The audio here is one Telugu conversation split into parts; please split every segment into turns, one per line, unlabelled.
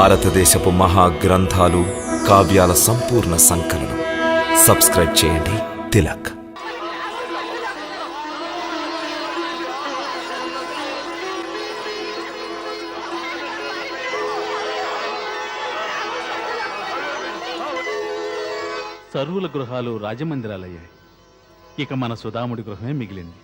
భారతదేశపు మహాగ్రంథాలు, కావ్యాల సంపూర్ణ సంకలనం. సబ్స్క్రైబ్ చేయండి తిలక్.
సర్వుల గృహాలు రాజమందిరాలయ్యాయి. ఇక మన సుధాముడి గృహమే మిగిలింది.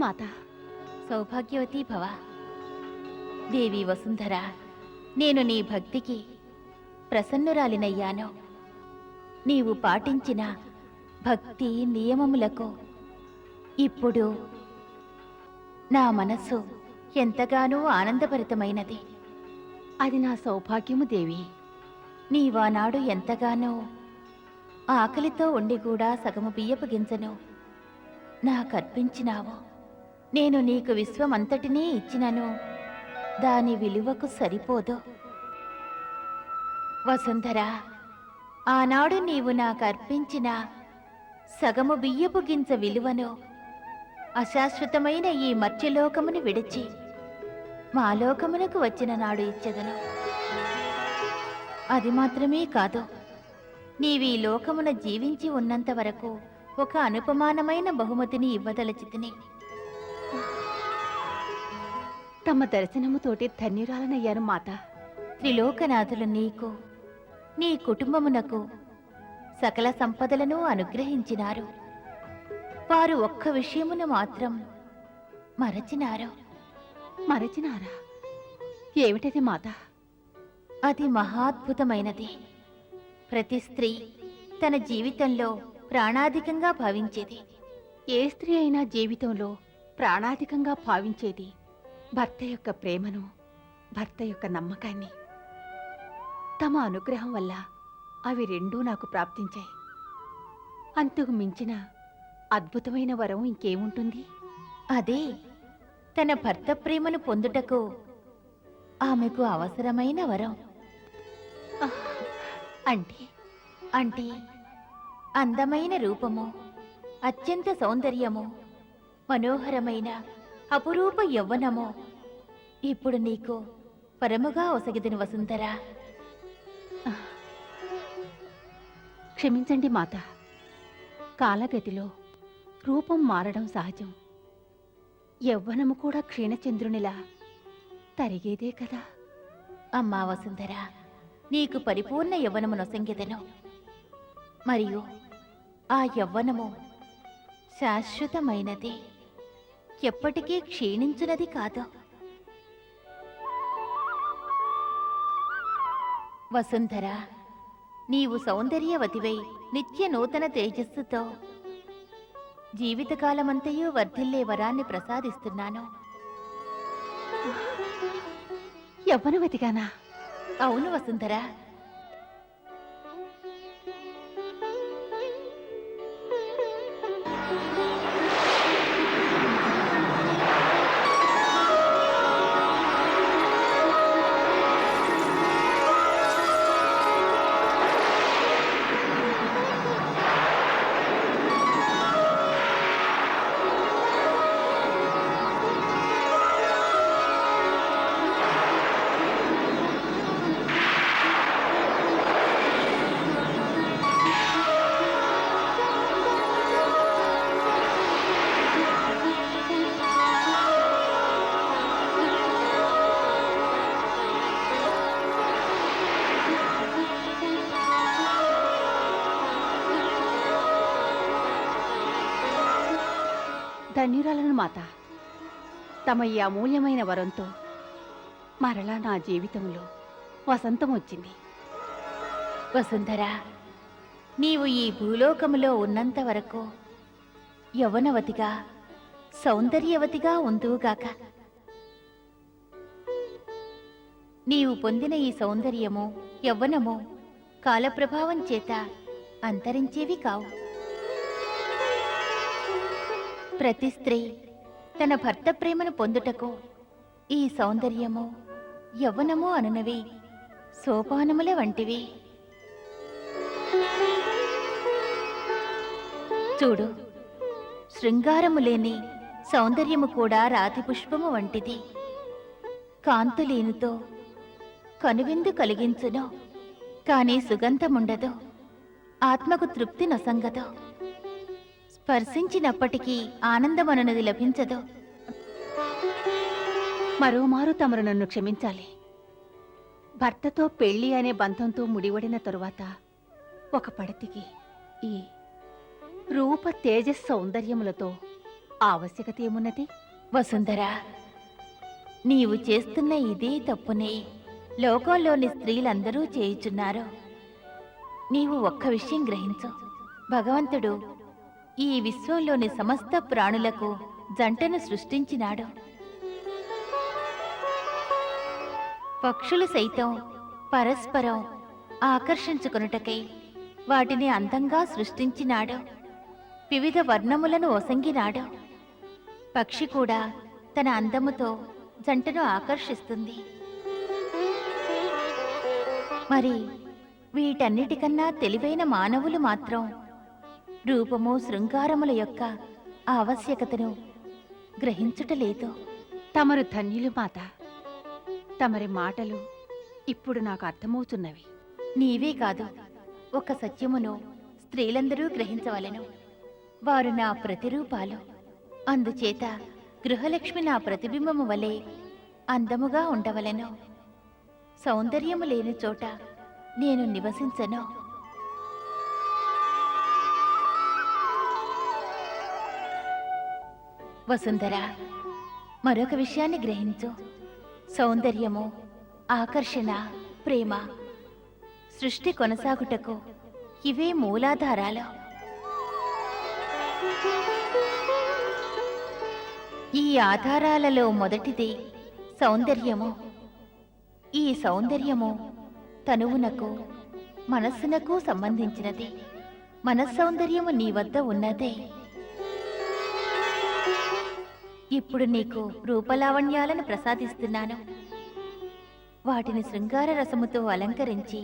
మాత. సౌభాగ్యవతి భవ. దేవి వసుంధర, నేను నీ భక్తికి ప్రసన్నురాలినయ్యాను. నీవు పాటించిన భక్తి నియమములకు ఇప్పుడు నా మనసు ఎంతగానో ఆనందభరితమైనది.
అది నా సౌభాగ్యము దేవి.
నీవానాడు ఎంతగానో ఆకలితో ఉండి కూడా సగము బియ్యపు గింజను నాకర్పించినావు. నేను నీకు విశ్వమంతటినీ ఇచ్చినను దాని విలువకు సరిపోదు. వసుంధర, ఆనాడు నీవు నాకర్పించిన సగము బియ్యపు గింజ విలువను అశాశ్వతమైన ఈ మర్త్యలోకమును విడిచి మా లోకమునకు వచ్చిన నాడు ఇచ్చెదను. అది మాత్రమే కాదు, నీవీ లోకమున జీవించి ఉన్నంత వరకు ఒక అనుపమానమైన బహుమతిని ఇవ్వదలచితిని.
తమ దర్శనముతోటి ధన్యురాలనయ్యాను మాత.
త్రిలోకనాథులు నీకు, నీ కుటుంబమునకు సకల సంపదలను అనుగ్రహించినారు. వారు ఒక్క విషయమును మాత్రం మరచినారు.
మరచినారా? ఏమిటది మాత?
అది మహాద్భుతమైనది. ప్రతి స్త్రీ తన జీవితంలో ప్రాణాధికంగా భావించేది.
ఏ స్త్రీ అయినా జీవితంలో ప్రాణాధికంగా భావించేది భర్త యొక్క ప్రేమను, భర్త యొక్క నమ్మకాన్ని. తమ అనుగ్రహం వల్ల అవి రెండూ నాకు ప్రాప్తించాయి. అంతకు మించిన అద్భుతమైన వరం ఇంకేముంటుంది?
అదే తన భర్త ప్రేమను పొందుటకు ఆమెకు అవసరమైన వరం.
ఆహ్! అంటే
అంటే అందమైన రూపము, అత్యంత సౌందర్యము, మనోహరమైన అపురూప యవ్వనము ఇప్పుడు నీకు పరముగా ఒసగిదిన వసుంధరా.
క్షమించండి మాత. కాలగతిలో రూపం మారడం సహజం. యవ్వనము కూడా క్షీణచంద్రునిలా తరిగేదే కదా.
అమ్మా వసుంధరా, నీకు పరిపూర్ణ యవ్వనము నొసంగెదను. మరియు ఆ యవ్వనము శాశ్వతమైనది, ఎప్పటికీ క్షీణించునది కాదు. వసుంధర, నీవు సౌందర్యవతివై నిత్య నూతన తేజస్సుతో జీవితకాలమంతయూ వర్ధిల్లే వరాన్ని ప్రసాదిస్తున్నాను.
యవ్వనవతిగానా?
అవును వసుంధర.
ధన్యురాలను మాత. తమ ఈ అమూల్యమైన వరంతో మరలా నా జీవితంలో వసంతం వచ్చింది.
వసుంధర, నీవు ఈ భూలోకములో ఉన్నంత వరకు యవ్వనవతిగా, సౌందర్యవతిగా ఉందువుగాక. నీవు పొందిన ఈ సౌందర్యము, యవ్వనము కాలప్రభావం చేత అంతరించేవి కావు. ప్రతి స్త్రీ తన భర్త ప్రేమను పొందుటకు ఈ సౌందర్యము, యవ్వనము అనునవి సోపానముల వంటివి. చూడు, శృంగారము లేని సౌందర్యము కూడా రాతి పుష్పము వంటిది. కాంతులేనితో కనువిందు కలిగించును, కానీ సుగంధముండదు, ఆత్మకు తృప్తి నొసంగదు. స్పర్శించినప్పటికీ ఆనందమనున్నది లభించదు.
మరోమారు తమరు నన్ను క్షమించాలి. భర్తతో పెళ్లి అనే బంధంతో ముడివడిన తరువాత ఒక పడతికి ఈ రూప తేజస్ సౌందర్యములతో ఆవశ్యకత ఏమున్నది?
వసుంధర, నీవు చేస్తున్న ఇదే తప్పునే లోకంలోని స్త్రీలందరూ చేయుచున్నారు. నీవు ఒక్క విషయం గ్రహించు. భగవంతుడు ఈ విశ్వంలోని సమస్త ప్రాణులకు జంటను సృష్టించినాడు. పక్షులు సైతం పరస్పరం ఆకర్షించుకొనుటకై వాటిని అందంగా సృష్టించినాడు. వివిధ వర్ణములను ఒసంగినాడు. పక్షి కూడా తన అందముతో జంటను ఆకర్షిస్తుంది. మరి వీటన్నిటికన్నా తెలివైన మానవులు మాత్రం రూపము, శృంగారముల యొక్క ఆవశ్యకతను గ్రహించుటలేదు.
తమరు ధన్యులు మాత. తమరి మాటలు ఇప్పుడు నాకు అర్థమవుతున్నవి.
నీవే కాదు, ఒక సత్యమును స్త్రీలందరూ గ్రహించవలెను. వారు నా ప్రతిరూపాలు. అందుచేత గృహలక్ష్మి నా ప్రతిబింబము వలె అందముగా ఉండవలెను. సౌందర్యము లేని చోట నేను నివసించను. వసుంధర, మరొక విషయాన్ని గ్రహించు. సౌందర్యము, ఆకర్షణ, ప్రేమ సృష్టి కొనసాగుటకు ఇవే మూలాధారాలు. ఈ ఆధారాలలో మొదటిది సౌందర్యము. ఈ సౌందర్యము తనువునకు, మనస్సునకు సంబంధించినది. మనస్సౌందర్యము నీ వద్ద ఉన్నదే. ఇప్పుడు నీకు రూపలావణ్యాలను ప్రసాదిస్తున్నాను. వాటిని శృంగార రసముతో అలంకరించి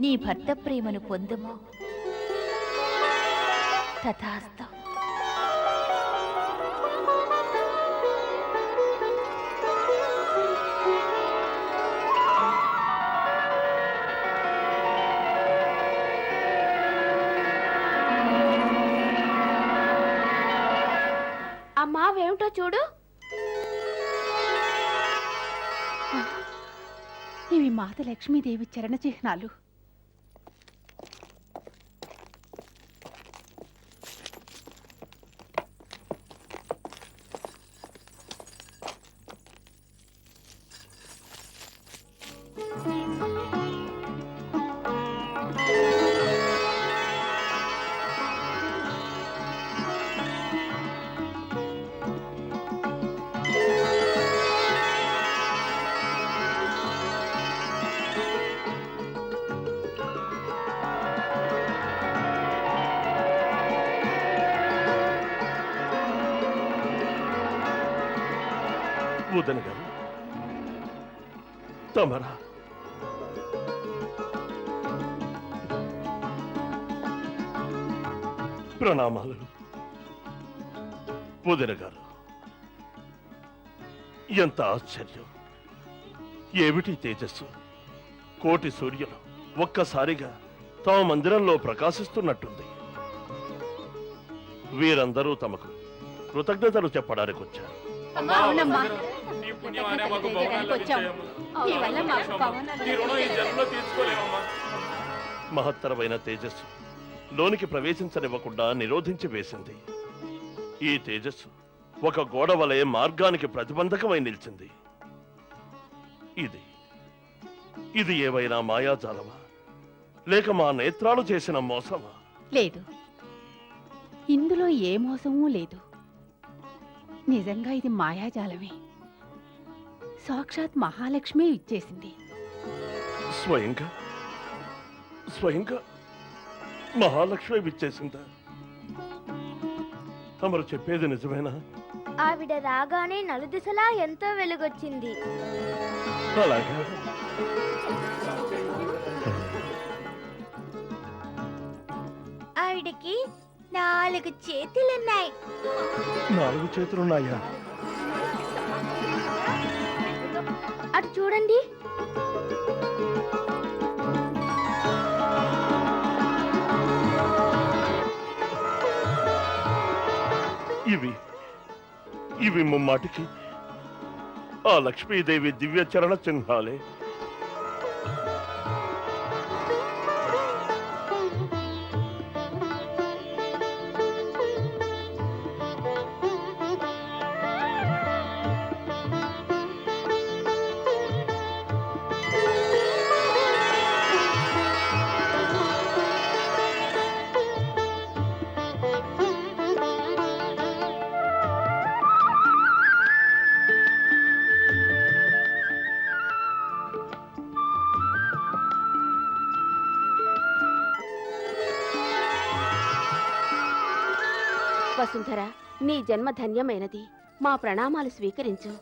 నీ భర్త ప్రేమను పొందుము. తథాస్తు.
అమ్మా వేమిటో చూడు.
ఇవి మాత లక్ష్మీదేవి చరణ చిహ్నాలు.
వదన గారు, తమరా ప్రణామాలు. వదన గారు, ఎంత ఆశ్చర్యం! ఏమిటి తేజస్సు! కోటి సూర్యులు ఒక్కసారిగా తమ మందిరంలో ప్రకాశిస్తున్నట్టుంది. వీరందరూ తమకు కృతజ్ఞతలు చెప్పడానికి వచ్చారు.
అవునమ్మా.
మహత్తరమైన తేజస్సు లోనికి ప్రవేశించనివ్వకుండా నిరోధించి వేసింది. ఈ తేజస్సు ఒక గోడ వలె మార్గానికి ప్రతిబంధకమై నిలిచింది. ఇది ఏవైనా మాయాజాలమా, లేక మా నేత్రాలు చేసిన మోసమా?
లేదు, ఇందులో ఏ మోసమూ లేదు. నిజంగా ఇది మాయాజాలమే. సాక్షాత్ మహాలక్ష్మి ఇచ్చేసింది.
స్వయంగా మహాలక్ష్మి విచ్చేసిందా? తమరు చెప్పేది నిజమేనా?
ఆవిడ రాగానే నలుదిశలా ఎంతో వెలుగొచ్చింది.
అలాగా?
ఆవిడకి 4 చేతులున్నాయి.
4 చేతులున్నాయా?
అటు చూడండి.
ఇవి ముమ్మాటికి ఆ లక్ష్మీదేవి దివ్య చరణ చిహ్నాలే.
వసుంధర, నీ జన్మ ధన్యమైనది. మా ప్రణామాలు స్వీకరించు.